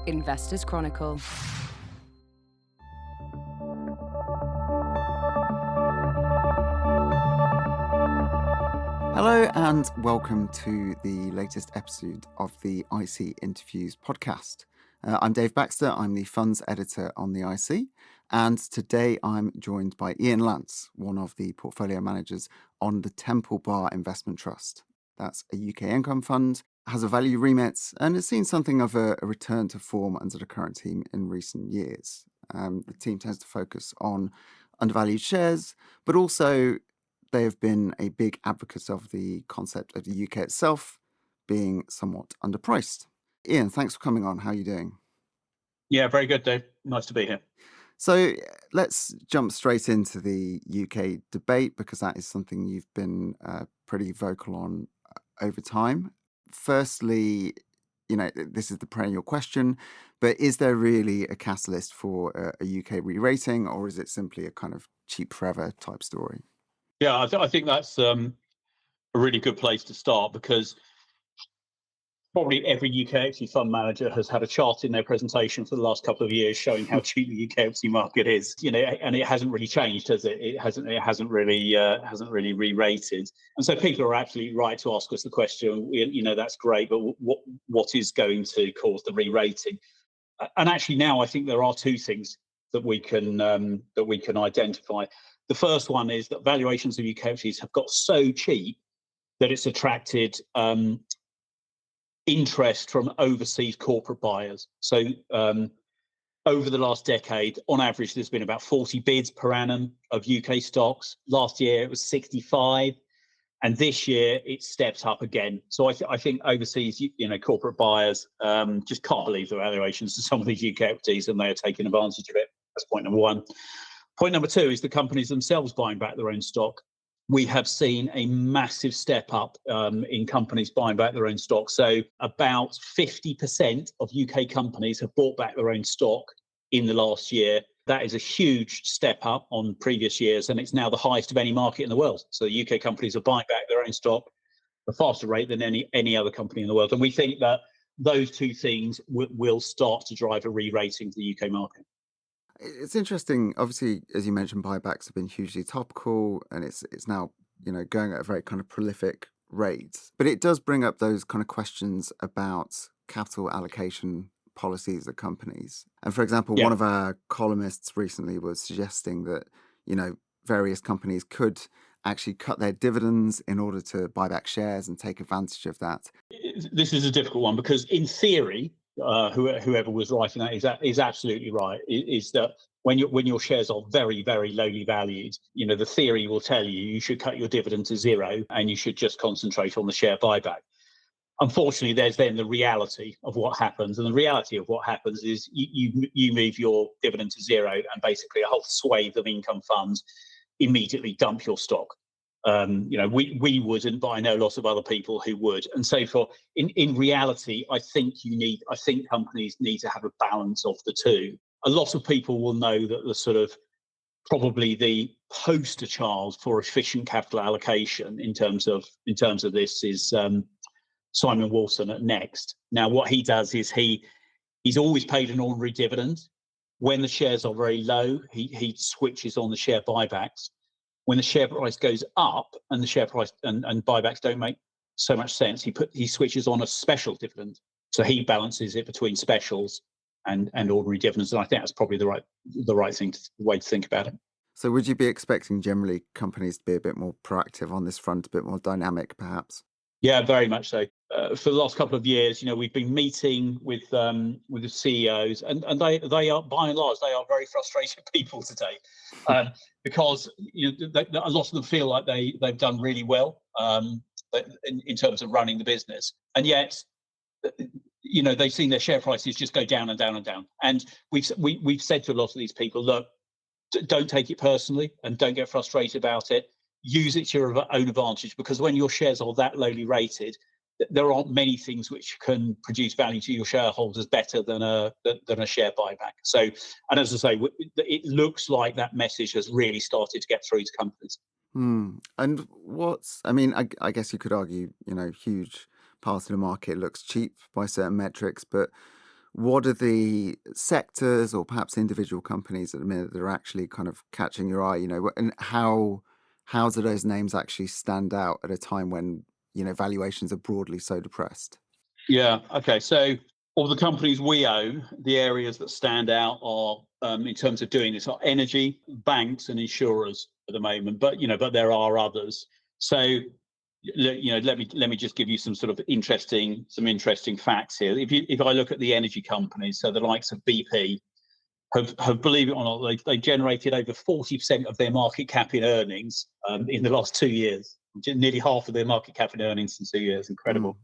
Investors Chronicle. Hello and welcome to the latest episode of the IC Interviews podcast. I'm Dave Baxter, I'm the funds editor on the IC, and today I'm joined by Ian Lance, one of the portfolio managers on the Temple Bar Investment Trust. That's a UK income fund, has a value remit, and has seen something of a return to form under the current team in recent years. The team tends to focus on undervalued shares, but also they have been a big advocate of the concept of the UK itself being somewhat underpriced. Ian, thanks for coming on. How are you doing? Yeah, very good, Dave. Nice to be here. So let's jump straight into the UK debate, because that is something you've been pretty vocal on over time. Firstly, this is the perennial question, but is there really a catalyst for a UK re-rating, or is it simply a kind of cheap forever type story? Yeah, I think that's a really good place to start, because probably every UK equity fund manager has had a chart in their presentation for the last couple of years showing how cheap the UK equity market is. And it hasn't really changed, has it? It hasn't really re-rated. And so people are absolutely right to ask us the question. That's great, but what is going to cause the re-rating? And actually, now I think there are two things that we can identify. The first one is that valuations of UK equities have got so cheap that it's attracted interest from overseas corporate buyers. So over the last decade, on average, there's been about 40 bids per annum of UK stocks. Last year, it was 65. And this year, it steps up again. So I think overseas, corporate buyers just can't believe the valuations of some of these UK equities, and they are taking advantage of it. That's point number one. Point number two is the companies themselves buying back their own stock. We have seen a massive step up in companies buying back their own stock. So about 50% of UK companies have bought back their own stock in the last year. That is a huge step up on previous years, and it's now the highest of any market in the world. So the UK companies are buying back their own stock at a faster rate than any other company in the world. And we think that those two things will start to drive a re-rating of the UK market. It's interesting. Obviously, as you mentioned, buybacks have been hugely topical, and it's now going at a very kind of prolific rate. But it does bring up those kind of questions about capital allocation policies at companies. And for example, one of our columnists recently was suggesting that various companies could actually cut their dividends in order to buy back shares and take advantage of that. This is a difficult one, because in theory, whoever was writing that is absolutely right. Is that when your shares are very, very lowly valued, the theory will tell you should cut your dividend to zero and you should just concentrate on the share buyback. Unfortunately, there's then the reality of what happens, and the reality of what happens is you move your dividend to zero, and basically a whole swathe of income funds immediately dump your stock. We wouldn't, but I know lots of other people who would. And so in reality, I think companies need to have a balance of the two. A lot of people will know that the sort of probably the poster child for efficient capital allocation in terms of this is Simon Wilson at Next. Now, what he does is he's always paid an ordinary dividend. When the shares are very low, he switches on the share buybacks. When the share price goes up and the share price and buybacks don't make so much sense, he switches on a special dividend. So he balances it between specials and ordinary dividends. And I think that's probably the right way to think about it. So would you be expecting generally companies to be a bit more proactive on this front, a bit more dynamic, perhaps? Yeah, very much so. For the last couple of years, we've been meeting with the CEOs, and they are, by and large, they are very frustrated people today, because a lot of them feel like they've done really well in terms of running the business, and yet they've seen their share prices just go down and down and down. And we've said to a lot of these people, look, don't take it personally and don't get frustrated about it. Use it to your own advantage, because when your shares are that lowly rated, there aren't many things which can produce value to your shareholders better than a share buyback. So, and as I say, it looks like that message has really started to get through to companies. And I guess you could argue, huge parts of the market looks cheap by certain metrics, but what are the sectors or perhaps individual companies at the minute that are actually kind of catching your eye, and how do those names actually stand out at a time when, valuations are broadly so depressed? Yeah. Okay. So, of the companies we own, the areas that stand out are, in terms of doing this, are energy, banks, and insurers at the moment. But there are others. So, let me just give you some sort of interesting facts here. If I look at the energy companies, so the likes of BP have believe it or not, they generated over 40% of their market cap in earnings in the last 2 years. Nearly half of their market cap in earnings in 2 years. Mm, Incredible.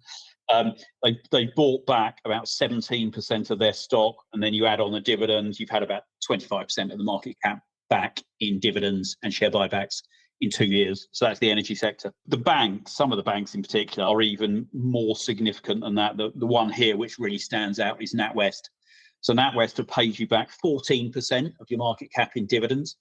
They bought back about 17% of their stock, and then you add on the dividends, you've had about 25% of the market cap back in dividends and share buybacks in 2 years. So that's the energy sector. The banks, some of the banks in particular, are even more significant than that. The one here which really stands out is NatWest. So NatWest have paid you back 14% of your market cap in dividends,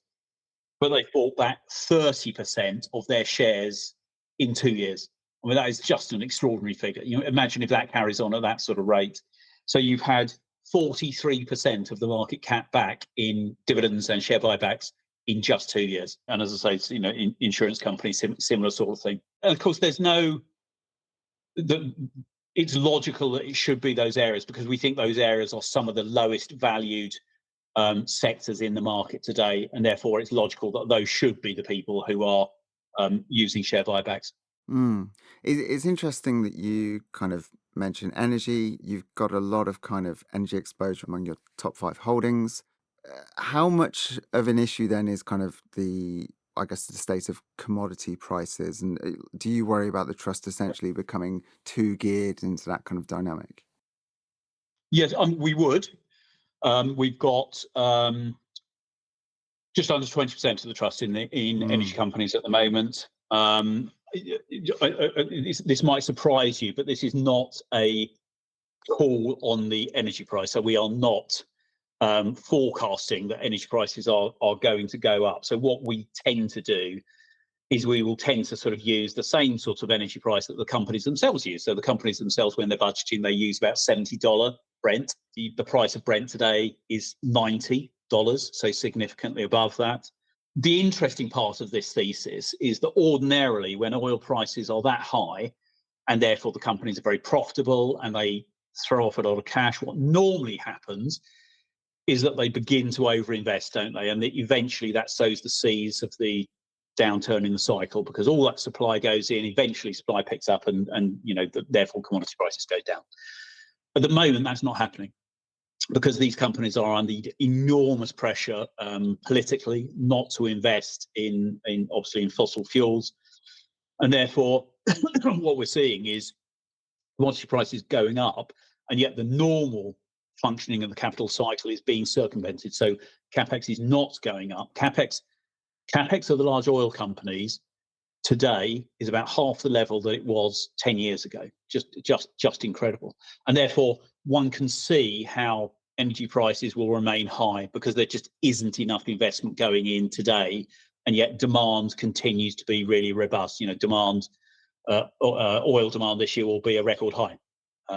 but they've bought back 30% of their shares in 2 years. I mean, that is just an extraordinary figure. Imagine if that carries on at that sort of rate. So you've had 43% of the market cap back in dividends and share buybacks in just 2 years. And as I say, insurance companies, similar sort of thing. And of course, it's logical that it should be those areas because we think those areas are some of the lowest valued sectors in the market today, and therefore it's logical that those should be the people who are using share buybacks. mm. It's interesting that you kind of mentioned energy. You've got a lot of kind of energy exposure among your top five holdings. How much of an issue then is kind of I guess, the state of commodity prices? And do you worry about the trust essentially becoming too geared into that kind of dynamic? Yes, we would. We've got just under 20% of the trust in energy Mm, companies at the moment. This might surprise you, but this is not a call on the energy price. So we are not forecasting that energy prices are going to go up. So what we tend to do is we will tend to sort of use the same sort of energy price that the companies themselves use. So the companies themselves, when they're budgeting, they use about $70 Brent. The price of Brent today is $90, so significantly above that. The interesting part of this thesis is that ordinarily when oil prices are that high, and therefore the companies are very profitable and they throw off a lot of cash, what normally happens is that they begin to overinvest, don't they? And eventually that sows the seeds of the downturn in the cycle because all that supply goes in, eventually supply picks up and therefore commodity prices go down. At the moment, that's not happening because these companies are under enormous pressure politically not to invest in obviously in fossil fuels. And therefore, what we're seeing is commodity prices going up, and yet the normal functioning of the capital cycle is being circumvented. So capex is not going up. Capex of the large oil companies today is about half the level that it was 10 years ago. Just incredible. And therefore, one can see how energy prices will remain high because there just isn't enough investment going in today, and yet demand continues to be really robust. Oil demand this year will be a record high,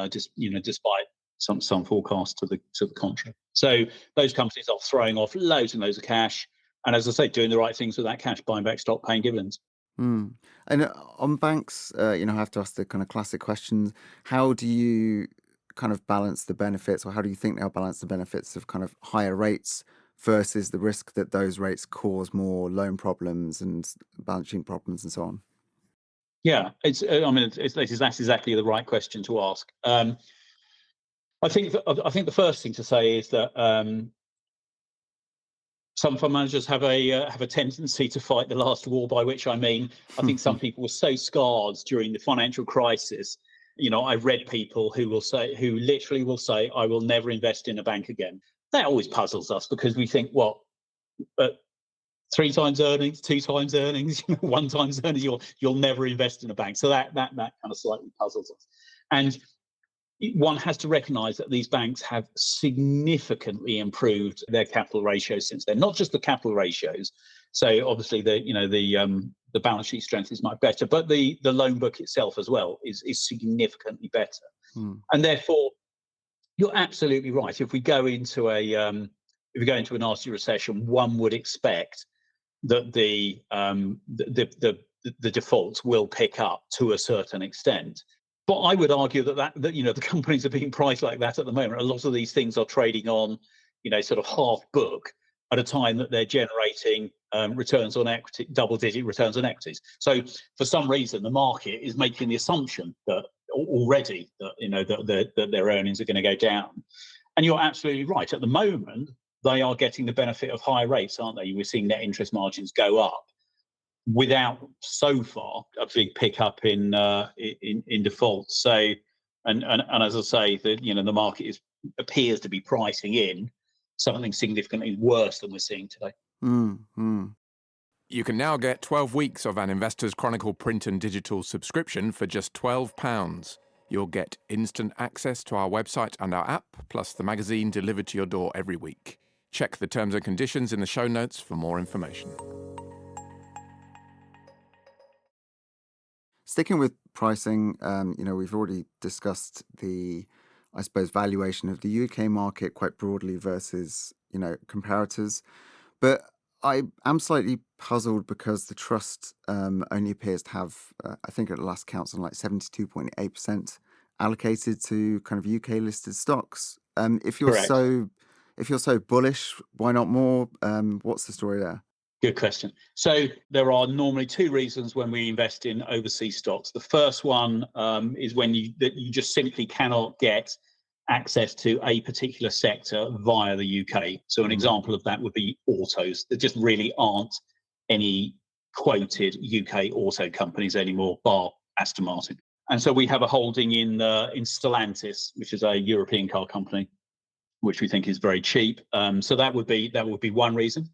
despite some forecasts to the contrary. So those companies are throwing off loads and loads of cash, and as I say, doing the right things with that cash, buying back stock, paying dividends. mm. And on banks, I have to ask the kind of classic questions. How do you kind of balance the benefits, or how do you think they'll balance the benefits of kind of higher rates versus the risk that those rates cause more loan problems and balance sheet problems and so on? Yeah, that's exactly the right question to ask. I think the first thing to say is that some fund managers have a tendency to fight the last war, by which I mean I think some people were so scarred during the financial crisis. I've read people who literally will say, "I will never invest in a bank again." That always puzzles us because we think, well, three times earnings, two times earnings, one times earnings, you'll never invest in a bank. So that kind of slightly puzzles us. And one has to recognize that these banks have significantly improved their capital ratios since then. Not just the capital ratios. So obviously the balance sheet strength is much better, but the loan book itself as well is significantly better. Mm. And therefore, You're absolutely right. If we go into a nasty recession, one would expect that the defaults will pick up to a certain extent. But I would argue that the companies are being priced like that at the moment. A lot of these things are trading on, sort of half book at a time that they're generating returns on equity, double-digit returns on equities. So for some reason, the market is making the assumption that already that their earnings are going to go down. And you're absolutely right. At the moment, they are getting the benefit of higher rates, aren't they? We're seeing net interest margins go up without so far a big pickup in defaults. So, and as I say, the market appears to be pricing in something significantly worse than we're seeing today. Mm-hmm. You can now get 12 weeks of an Investor's Chronicle print and digital subscription for just £12. You'll get instant access to our website and our app, plus the magazine delivered to your door every week. Check the terms and conditions in the show notes for more information. Sticking with pricing, we've already discussed the, I suppose, valuation of the UK market quite broadly versus, comparators. But I am slightly puzzled because the trust only appears to have, I think at the last count, something like 72.8% allocated to kind of UK listed stocks. If you're Correct. so bullish, why not more? What's the story there? Good question. So there are normally two reasons when we invest in overseas stocks. The first one is when you just simply cannot get access to a particular sector via the UK. So an example of that would be autos. There just really aren't any quoted UK auto companies anymore, bar Aston Martin. And so we have a holding in Stellantis, which is a European car company, which we think is very cheap. So that would be one reason.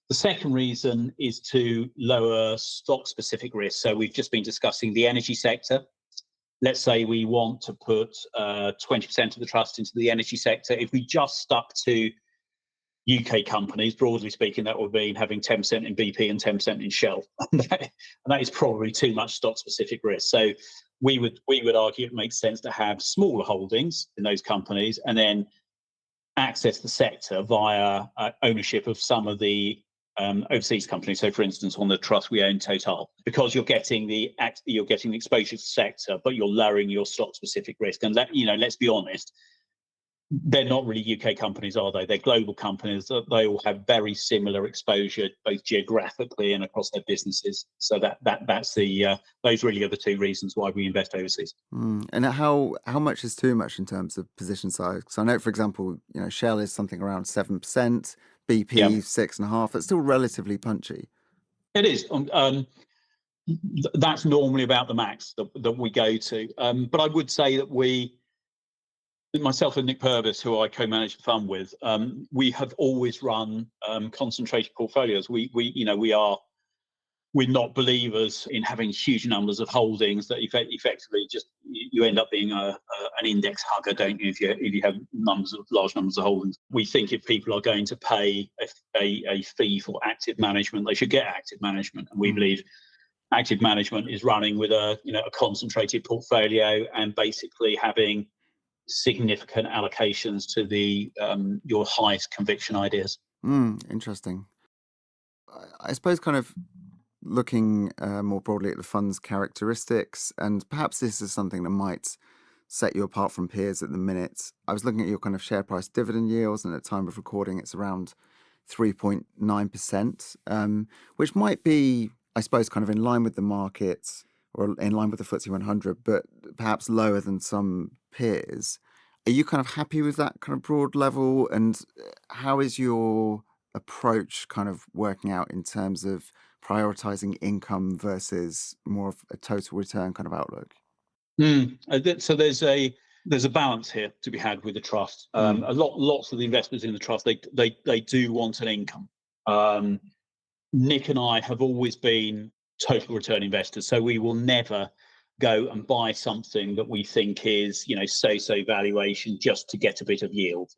The second reason is to lower stock-specific risk. So we've just been discussing the energy sector. Let's say we want to put 20% of the trust into the energy sector. If we just stuck to UK companies, broadly speaking, that would mean having 10% in BP and 10% in Shell. And that is probably too much stock-specific risk. So we would argue it makes sense to have smaller holdings in those companies and then access the sector via ownership of some of the overseas companies. So, for instance, on the trust we own Total, because you're getting the exposure to the sector, but you're lowering your stock-specific risk. And let's be honest, they're not really UK companies, are they? They're global companies. They all have very similar exposure, both geographically and across their businesses. So that's those really are the two reasons why we invest overseas. And how much is too much in terms of position size? Because I know, for example, Shell is something around 7%, BP 6.5%. It's still relatively punchy. It is. That's normally about the max that we go to. But I would say that myself and Nick Purves, who I co-manage the fund with, we have always run concentrated portfolios. We're not believers in having huge numbers of holdings that effectively just you end up being an index hugger, don't you? If you have large numbers of holdings, we think if people are going to pay a fee for active management, they should get active management, and we believe active management is running with a concentrated portfolio and basically having significant allocations to your highest conviction ideas. Interesting. I suppose kind of looking more broadly at the fund's characteristics, and perhaps this is something that might set you apart from peers at the minute. I was looking at your kind of share price dividend yields, and at the time of recording, it's around 3.9%, which might be, I suppose, kind of in line with the market or in line with the FTSE 100, but perhaps lower than some peers. Are you kind of happy with that kind of broad level? And how is your approach kind of working out in terms of prioritizing income versus more of a total return kind of outlook? So there's a balance here to be had with the trust. Lots of the investors in the trust, they do want an income. Nick and I have always been total return investors, so we will never go and buy something that we think is so valuation just to get a bit of yield.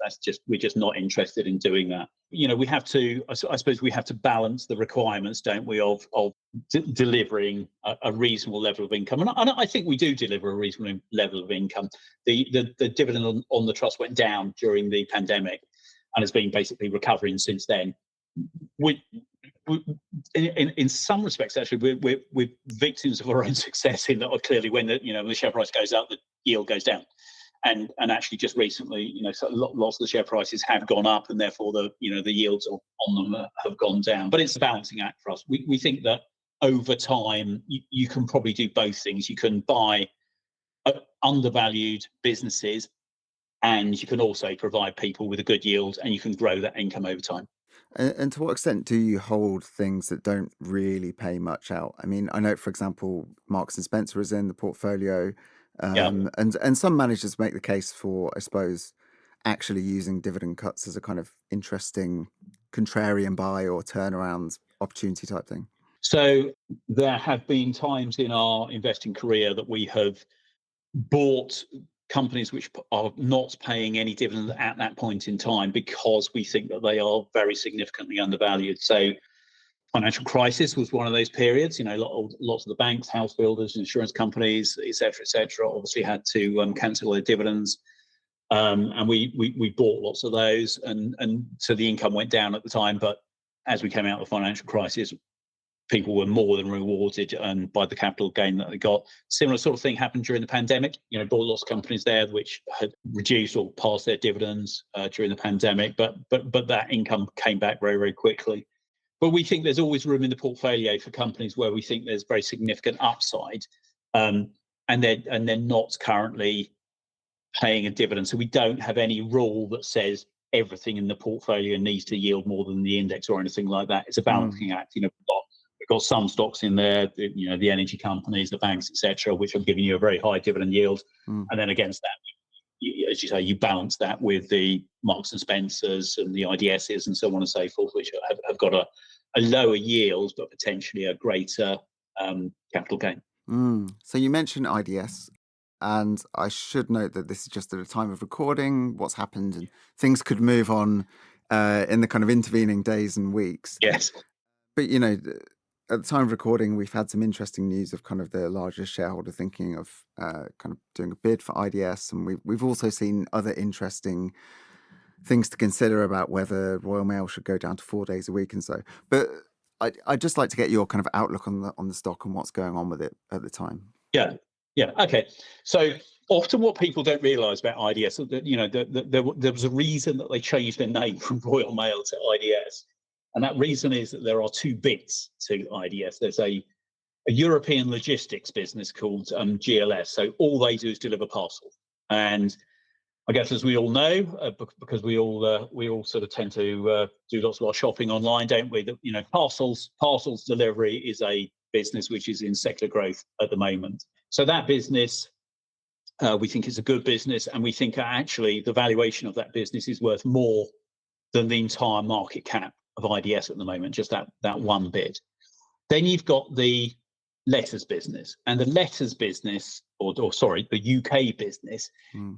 We're just not interested in doing that. we have to, I suppose we have to balance the requirements, don't we, of delivering a reasonable level of income. And I think we do deliver a reasonable level of income. The dividend on the trust went down during the pandemic and has been basically recovering since then. In some respects, actually, we're victims of our own success in that clearly when the share price goes up, the yield goes down. And actually, just recently, lots of the share prices have gone up, and therefore the yields on them have gone down. But it's a balancing act for us. We think that over time, you can probably do both things. You can buy undervalued businesses, and you can also provide people with a good yield, and you can grow that income over time. And to what extent do you hold things that don't really pay much out? I mean, I know, for example, Marks and Spencer is in the portfolio, Yeah. and some managers make the case for, I suppose, actually using dividend cuts as a kind of interesting contrarian buy or turnaround opportunity type thing. So there have been times in our investing career that we have bought companies which are not paying any dividend at that point in time because we think that they are very significantly undervalued. So financial crisis was one of those periods. Lots of the banks, house builders, insurance companies, et cetera, obviously had to cancel their dividends. And we bought lots of those, and so the income went down at the time. But as we came out of the financial crisis, people were more than rewarded by the capital gain that they got. Similar sort of thing happened during the pandemic. Bought lots of companies there which had reduced or passed their dividends during the pandemic, but that income came back very, very quickly. But we think there's always room in the portfolio for companies where we think there's very significant upside, and they're not currently paying a dividend. So we don't have any rule that says everything in the portfolio needs to yield more than the index or anything like that. It's a balancing act. We've got some stocks in there, the energy companies, the banks, etc., which are giving you a very high dividend yield. And then against that, as you say, you balance that with the Marks and Spencers and the IDSs and so on and so forth, which have got a lower yield but potentially a greater capital gain. So you mentioned IDS, and I should note that this is just at a time of recording. What's happened, and things could move on in the kind of intervening days and weeks. Yes. But at the time of recording, we've had some interesting news of kind of the largest shareholder thinking of kind of doing a bid for IDS, and we've also seen other interesting things to consider about whether Royal Mail should go down to 4 days a week and so. But I'd just like to get your kind of outlook on the stock and what's going on with it at the time. Yeah. Okay. So often what people don't realise about IDS, there was a reason that they changed their name from Royal Mail to IDS. And that reason is that there are two bits to IDS. There's a European logistics business called GLS. So all they do is deliver parcels. And I guess, as we all know, because we all sort of tend to do lots of our shopping online, don't we? That parcels delivery is a business which is in secular growth at the moment. So that business, we think is a good business, and we think actually the valuation of that business is worth more than the entire market cap of IDS at the moment, just that one bit. Then you've got the letters business, and the letters business, or sorry, the UK business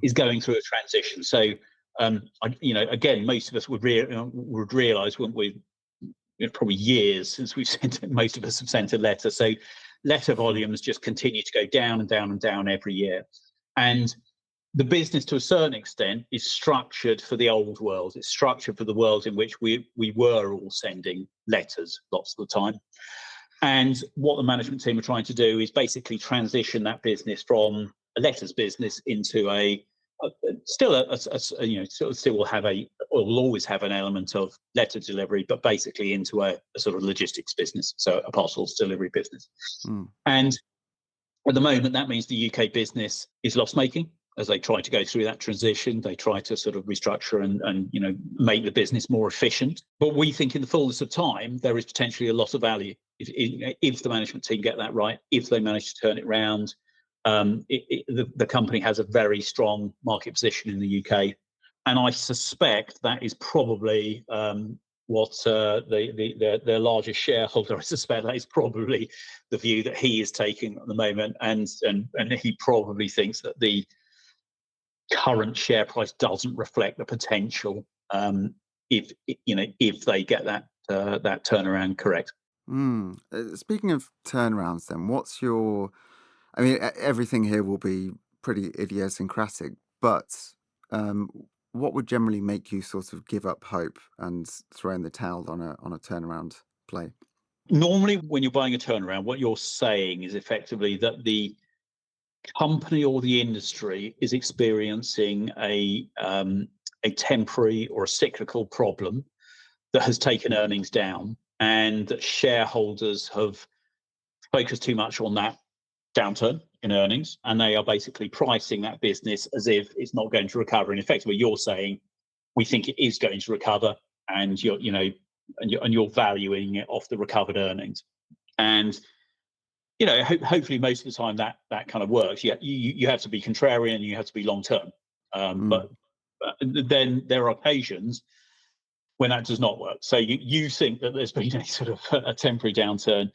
is going through a transition. So, again, most of us would realise, wouldn't we? Probably years since most of us have sent a letter. So, letter volumes just continue to go down and down and down every year, and the business, to a certain extent, is structured for the old world. It's structured for the world in which we were all sending letters lots of the time. And what the management team are trying to do is basically transition that business from a letters business into still will always have an element of letter delivery, but basically into a sort of logistics business, so a parcels delivery business. And at the moment, that means the UK business is loss-making. As they try to go through that transition, they try to sort of restructure and make the business more efficient. But we think in the fullness of time, there is potentially a lot of value if the management team get that right, if they manage to turn it around. The company has a very strong market position in the UK, and I suspect that is probably what their largest shareholder, I suspect that is probably the view that he is taking at the moment, and he probably thinks that the current share price doesn't reflect the potential if they get that turnaround correct. Speaking of turnarounds, then, what's your? I mean, everything here will be pretty idiosyncratic, but what would generally make you sort of give up hope and throw in the towel on a turnaround play? Normally, when you're buying a turnaround, what you're saying is effectively that the company or the industry is experiencing a temporary or a cyclical problem that has taken earnings down, and that shareholders have focused too much on that downturn in earnings, and they are basically pricing that business as if it's not going to recover. And effectively, you're saying we think it is going to recover, and you're valuing it off the recovered earnings. And hopefully most of the time that kind of works. You have to be contrarian, you have to be long term, but then there are occasions when that does not work. So you think that there's been a sort of a temporary downturn,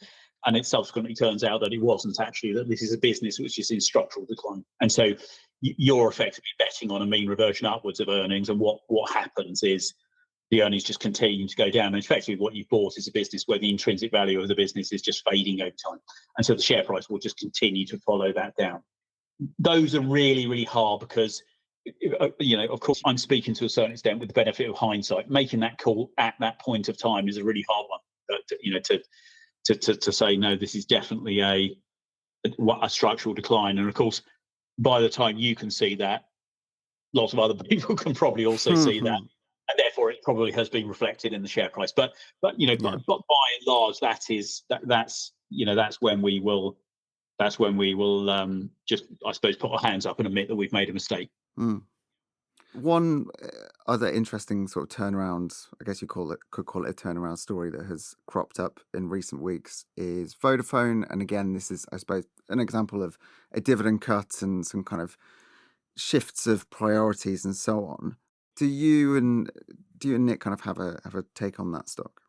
and it subsequently turns out that it wasn't actually, that this is a business which is in structural decline. And so you're effectively betting on a mean reversion upwards of earnings, and what happens is the earnings just continue to go down. And effectively what you've bought is a business where the intrinsic value of the business is just fading over time. And so the share price will just continue to follow that down. Those are really, really hard because, of course, I'm speaking to a certain extent with the benefit of hindsight. Making that call at that point of time is a really hard one. To say, no, this is definitely a structural decline. And of course, by the time you can see that, lots of other people can probably also see that. And therefore, it probably has been reflected in the share price. But by and large, that's when we will just, I suppose, put our hands up and admit that we've made a mistake. One other interesting sort of turnaround, I guess you could call it a turnaround story that has cropped up in recent weeks is Vodafone. And again, this is, I suppose, an example of a dividend cut and some kind of shifts of priorities and so on. Do you and Nick kind of have a take on that stock?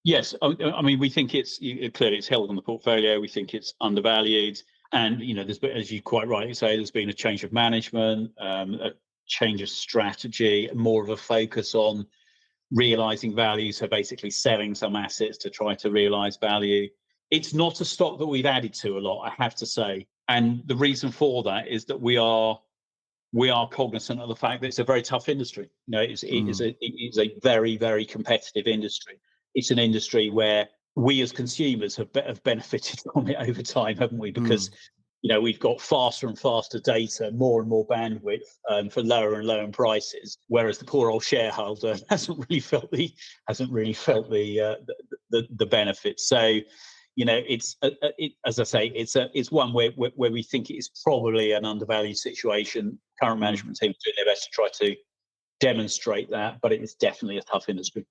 Yes, I mean, we think clearly it's held on the portfolio. We think it's undervalued, and there's been, as you quite rightly say, there's been a change of management, a change of strategy, more of a focus on realizing value. So basically, selling some assets to try to realize value. It's not a stock that we've added to a lot, I have to say, and the reason for that is that we are cognizant of the fact that it's a very tough industry. It is a very, very competitive industry. It's an industry where we as consumers have benefited from it over time, haven't we? Because we've got faster and faster data, more and more bandwidth for lower and lower prices, whereas the poor old shareholder hasn't really felt the benefits. So it's as I say, it's one where we think it's probably an undervalued situation. Current management team doing their best to try to demonstrate that, but it is definitely a tough industry.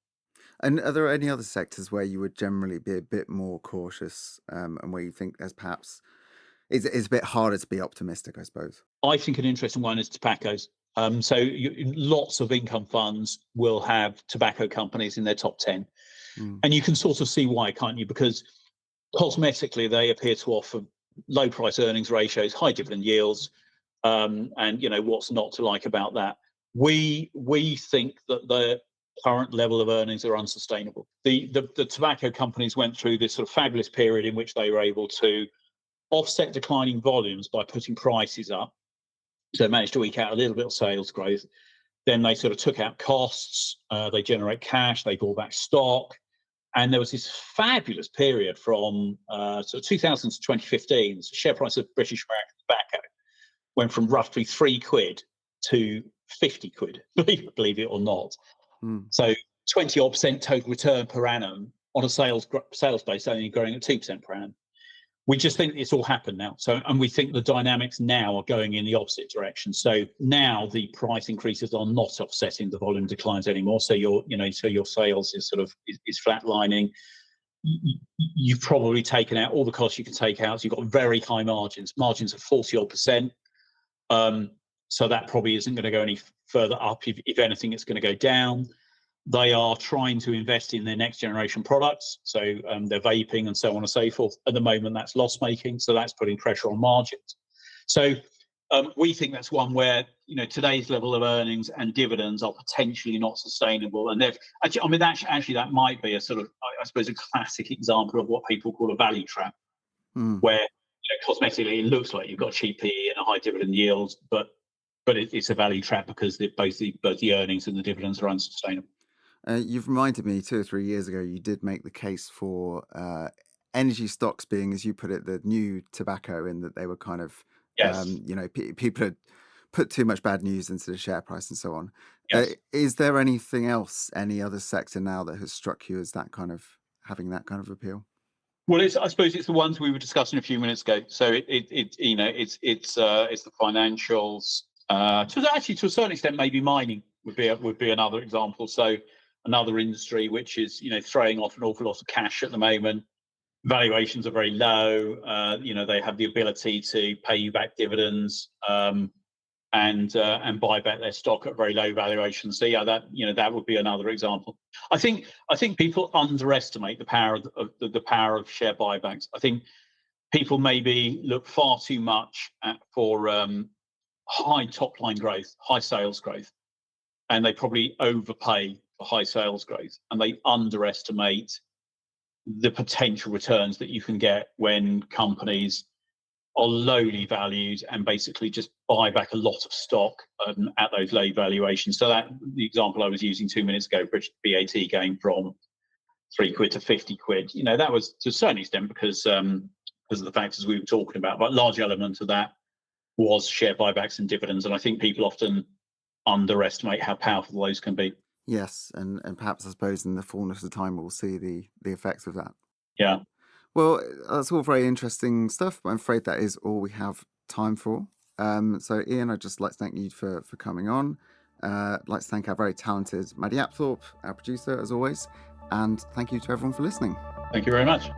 And are there any other sectors where you would generally be a bit more cautious, and where you think there's perhaps it's a bit harder to be optimistic, I suppose? I think an interesting one is tobaccos. Lots of income funds will have tobacco companies in their top 10, and you can sort of see why, can't you? Because cosmetically, they appear to offer low price earnings ratios, high dividend yields, and what's not to like about that. We think that the current level of earnings are unsustainable. The tobacco companies went through this sort of fabulous period in which they were able to offset declining volumes by putting prices up. So they managed to eke out a little bit of sales growth. Then they sort of took out costs, they generate cash, they bought back stock. And there was this fabulous period from 2000 to 2015. The share price of British American tobacco went from roughly £3 to 50 quid, believe it or not. So 20% total return per annum on a sales base only growing at 2% per annum. We just think it's all happened now. And we think the dynamics now are going in the opposite direction. So now the price increases are not offsetting the volume declines anymore. So your sales is is flatlining. You've probably taken out all the costs you can take out. So you've got very high margins of 40% odd. So that probably isn't going to go any further up. If anything, it's going to go down. They are trying to invest in their next generation products. So they're vaping and so on and so forth. At the moment, that's loss making. So that's putting pressure on margins. So We think that's one where today's level of earnings and dividends are potentially not sustainable, and they've actually, I mean, actually that might be a sort of, I suppose, a classic example of what people call a value trap, where cosmetically it looks like you've got cheap PE and a high dividend yield, but it's a value trap because both the earnings and the dividends are unsustainable. You've reminded me 2 or 3 years ago, you did make the case for energy stocks being, as you put it, the new tobacco, in that they were kind of, Yes. people had put too much bad news into the share price and so on. Yes. Is there anything else, any other sector now that has struck you as that kind of having that kind of appeal? Well, I suppose it's the ones we were discussing a few minutes ago. So it's the financials. To a certain extent, maybe mining would be another example. So another industry which is throwing off an awful lot of cash at the moment. Valuations are very low. They have the ability to pay you back dividends, and buy back their stock at very low valuations. So yeah, that would be another example. I think people underestimate the power of share buybacks. I think people maybe look far too much for high top line growth, high sales growth, and they probably overpay for high sales growth, and they underestimate the potential returns that you can get when companies are lowly valued and basically just buy back a lot of stock at those low valuations. So that the example I was using 2 minutes ago, British BAT going from £3 to £50, that was to a certain extent because of the factors we were talking about, but a large element of that was share buybacks and dividends. And I think people often underestimate how powerful those can be. Yes, and perhaps, I suppose, in the fullness of time, we'll see the effects of that. Yeah. Well, that's all very interesting stuff, but I'm afraid that is all we have time for. So, Ian, I'd just like to thank you for coming on. I'd like to thank our very talented Maddie Apthorpe, our producer, as always, and thank you to everyone for listening. Thank you very much.